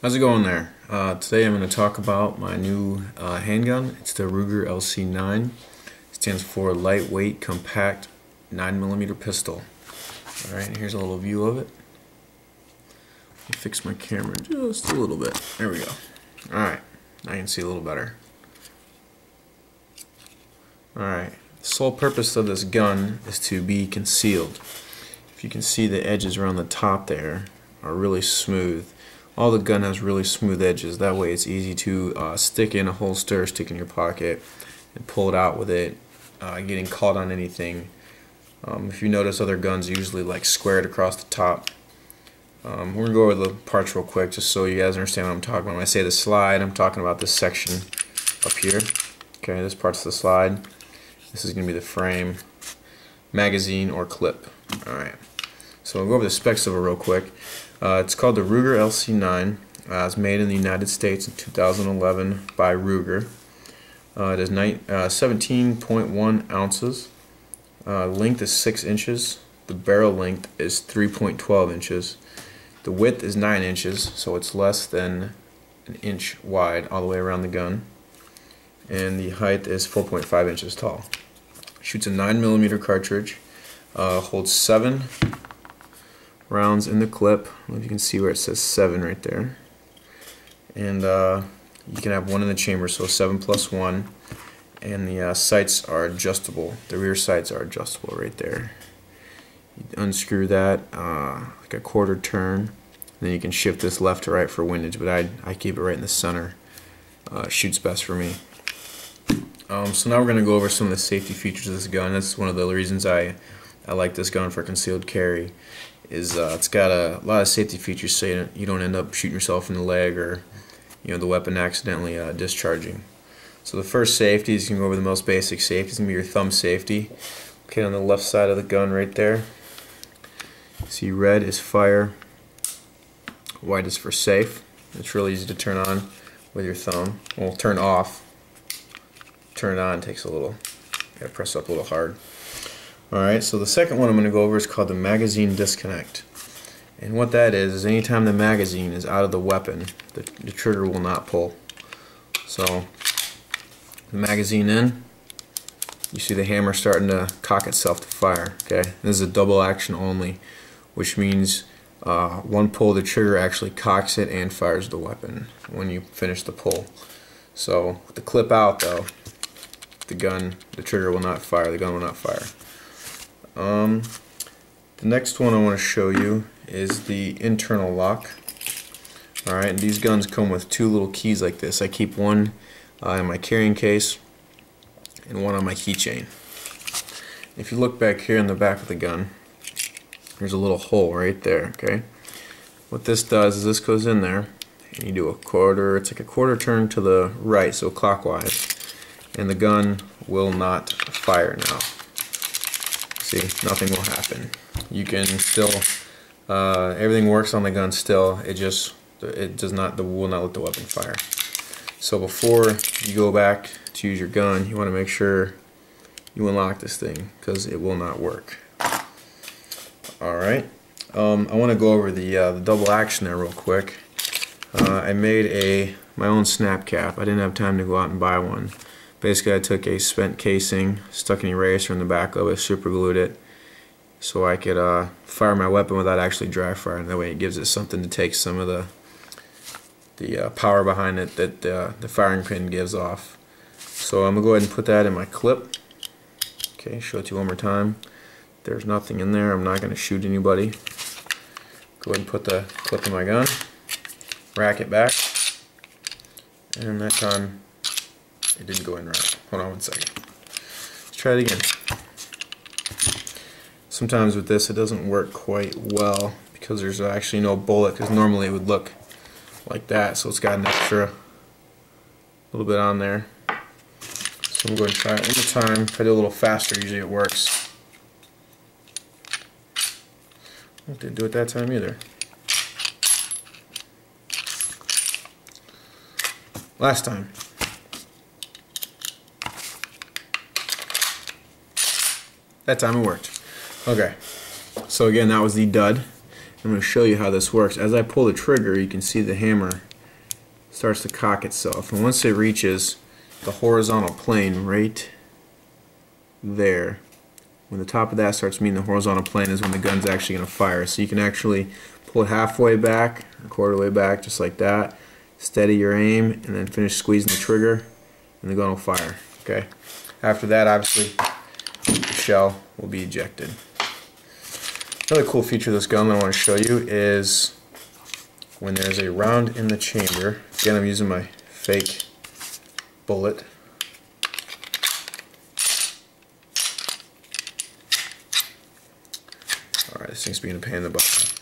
How's it going there? Today I'm going to talk about my new handgun. It's the Ruger LC9. It stands for Lightweight Compact 9mm Pistol. Alright, here's a little view of it. Let me fix my camera just a little bit. There we go. Alright, now you can see a little better. Alright, the sole purpose of this gun is to be concealed. If you can see, the edges around the top there are really smooth. All the gun has really smooth edges. That way it's easy to stick in a holster, stick in your pocket, and pull it out with it, getting caught on anything. If you notice, other guns usually like squared across the top. We're going to go over the parts real quick just so you guys understand what I'm talking about. When I say the slide, I'm talking about this section up here. Okay, this part's the slide. This is going to be the frame, magazine, or clip. Alright, so we'll go over the specs of it real quick. It's called the Ruger LC9. It's made in the United States in 2011 by Ruger. It is 17.1 ounces. Length is 6 inches. The barrel length is 3.12 inches. The width is 9 inches, so it's less than an inch wide all the way around the gun. And the height is 4.5 inches tall. Shoots a 9mm cartridge. Holds 7 rounds in the clip. I don't know if you can see where it says 7 right there. And you can have 1 in the chamber, so 7 plus 1. And the sights are adjustable. The rear sights are adjustable right there. You unscrew that like a quarter turn. Then you can shift this left to right for windage, but I keep it right in the center. Shoots best for me. So now we're going to go over some of the safety features of this gun. That's one of the reasons I like this gun for concealed carry. It's got a lot of safety features so you don't end up shooting yourself in the leg or the weapon accidentally discharging. So the first safety is, you can go over the most basic safety. It's going to be your thumb safety. Okay, on the left side of the gun right there. See, red is fire, white is for safe. It's really easy to turn on with your thumb. Well, turn off. Turn it on takes a little, you gotta press up a little hard. Alright, so the second one I'm going to go over is called the magazine disconnect. And what that is anytime the magazine is out of the weapon, the trigger will not pull. So, the magazine in, you see the hammer starting to cock itself to fire. Okay, this is a double action only, which means one pull of the trigger actually cocks it and fires the weapon when you finish the pull. So, with the clip out though, the trigger will not fire, the gun will not fire. The next one I want to show you is the internal lock. Alright, and these guns come with 2 little keys like this. I keep one in my carrying case and one on my keychain. If you look back here in the back of the gun, there's a little hole right there. Okay, what this does is this goes in there and you do a quarter, it's like a quarter turn to the right, so clockwise, and the gun will not fire now. See, nothing will happen. You can still, everything works on the gun still. It will not let the weapon fire. So before you go back to use your gun, you want to make sure you unlock this thing because it will not work. Alright, I want to go over the double action there real quick. I made my own snap cap. I didn't have time to go out and buy one. Basically, I took a spent casing, stuck an eraser in the back of it, super glued it, so I could fire my weapon without actually dry firing. That way it gives it something to take some of the power behind it that the firing pin gives off. So I'm going to go ahead and put that in my clip. Okay, show it to you one more time. There's nothing in there. I'm not going to shoot anybody. Go ahead and put the clip in my gun, rack it back, and that time it didn't go in right. Hold on one second. Let's try it again. Sometimes with this it doesn't work quite well because there's actually no bullet, because normally it would look like that, so it's got an extra little bit on there. So I'm going to try it one more time. If I do a little faster, usually it works. I didn't do it that time either. Last time. That time it worked. Okay, so again, that was the dud. I'm going to show you how this works. As I pull the trigger, you can see the hammer starts to cock itself, and once it reaches the horizontal plane right there, when the top of that starts meeting the horizontal plane is when the gun's actually going to fire. So you can actually pull it halfway back, a quarter way back, just like that, steady your aim, and then finish squeezing the trigger, and the gun will fire. Okay. After that, obviously, the shell will be ejected. Another cool feature of this gun that I want to show you is when there's a round in the chamber. Again, I'm using my fake bullet. Alright, this thing's being a pain in the butt.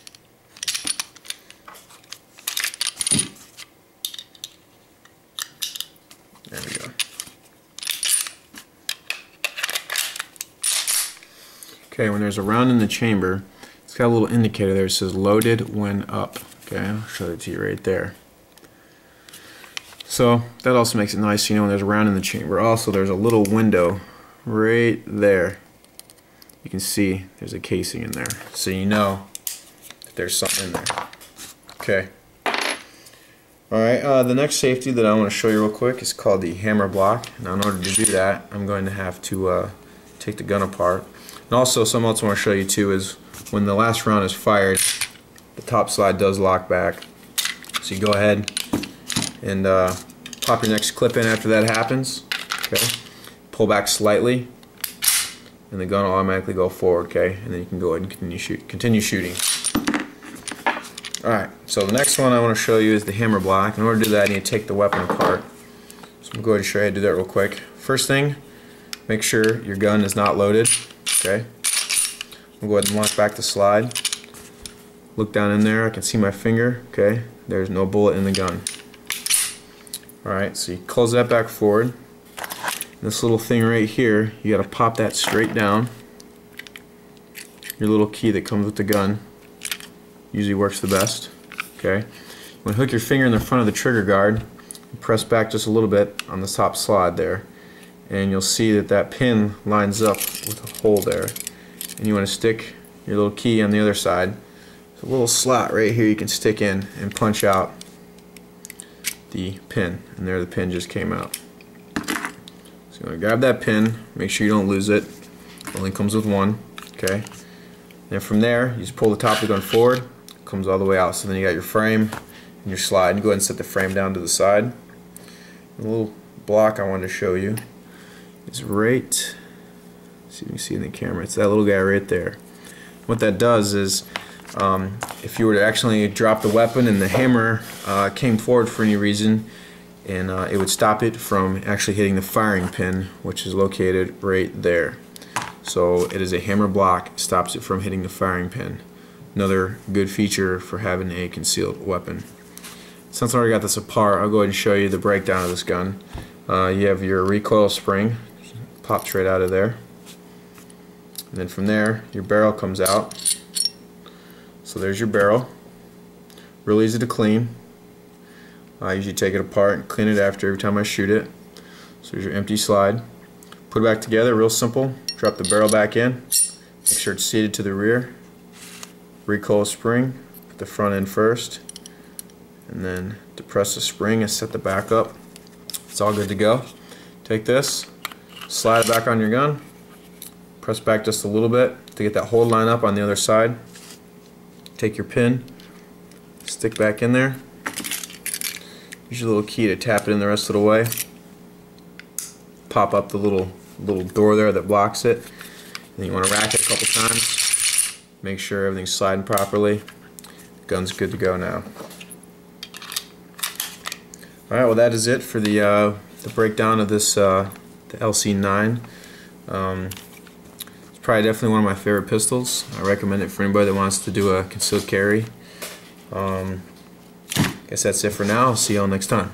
There we go. Okay, when there's a round in the chamber, it's got a little indicator there that says loaded when up. Okay, I'll show it to you right there. So that also makes it nice, you know, when there's a round in the chamber. Also, there's a little window right there. You can see there's a casing in there, so you know that there's something in there. Okay. Alright, the next safety that I want to show you real quick is called the hammer block. Now, in order to do that, I'm going to have to take the gun apart. And also, something else I want to show you too is when the last round is fired, the top slide does lock back. So you go ahead and pop your next clip in after that happens. Okay. Pull back slightly, and the gun will automatically go forward. Okay, and then you can go ahead and continue shooting. Alright, so the next one I want to show you is the hammer block. In order to do that, I need to take the weapon apart. So I'm going to go ahead and show you how to do that real quick. First thing, make sure your gun is not loaded. Okay, I'll go ahead and launch back the slide. Look down in there, I can see my finger. Okay, there's no bullet in the gun. Alright, so you close that back forward. This little thing right here, you got to pop that straight down. Your little key that comes with the gun usually works the best. Okay, you want to hook your finger in the front of the trigger guard, press back just a little bit on the top slide there, and you'll see that that pin lines up with a hole there. And you want to stick your little key on the other side. There's a little slot right here you can stick in and punch out the pin, and there the pin just came out. So you want to grab that pin, make sure you don't lose it. It only comes with one. Okay. And from there, you just pull the top of the gun forward, it comes all the way out. So then you got your frame and your slide. And go ahead and set the frame down to the side. The little block I wanted to show you is right, see if you can see in the camera, it's that little guy right there. What that does is if you were to actually drop the weapon and the hammer came forward for any reason, and it would stop it from actually hitting the firing pin, which is located right there. So it is a hammer block, stops it from hitting the firing pin. Another good feature for having a concealed weapon. Since I already got this apart, I'll go ahead and show you the breakdown of this gun. You have your recoil spring, pops right out of there. And then from there, your barrel comes out. So there's your barrel. Real easy to clean. I usually take it apart and clean it after every time I shoot it. So there's your empty slide. Put it back together, real simple. Drop the barrel back in. Make sure it's seated to the rear. Recoil spring, put the front end first. And then depress the spring and set the back up. It's all good to go. Take this, slide it back on your gun, press back just a little bit to get that hold line up on the other side. Take your pin, stick back in there. Use your little key to tap it in the rest of the way. Pop up the little door there that blocks it. And you want to rack it a couple times. Make sure everything's sliding properly. Gun's good to go now. Alright, well that is it for the breakdown of this the LC9. It's probably definitely one of my favorite pistols. I recommend it for anybody that wants to do a concealed carry. Guess that's it for now. I'll see y'all next time.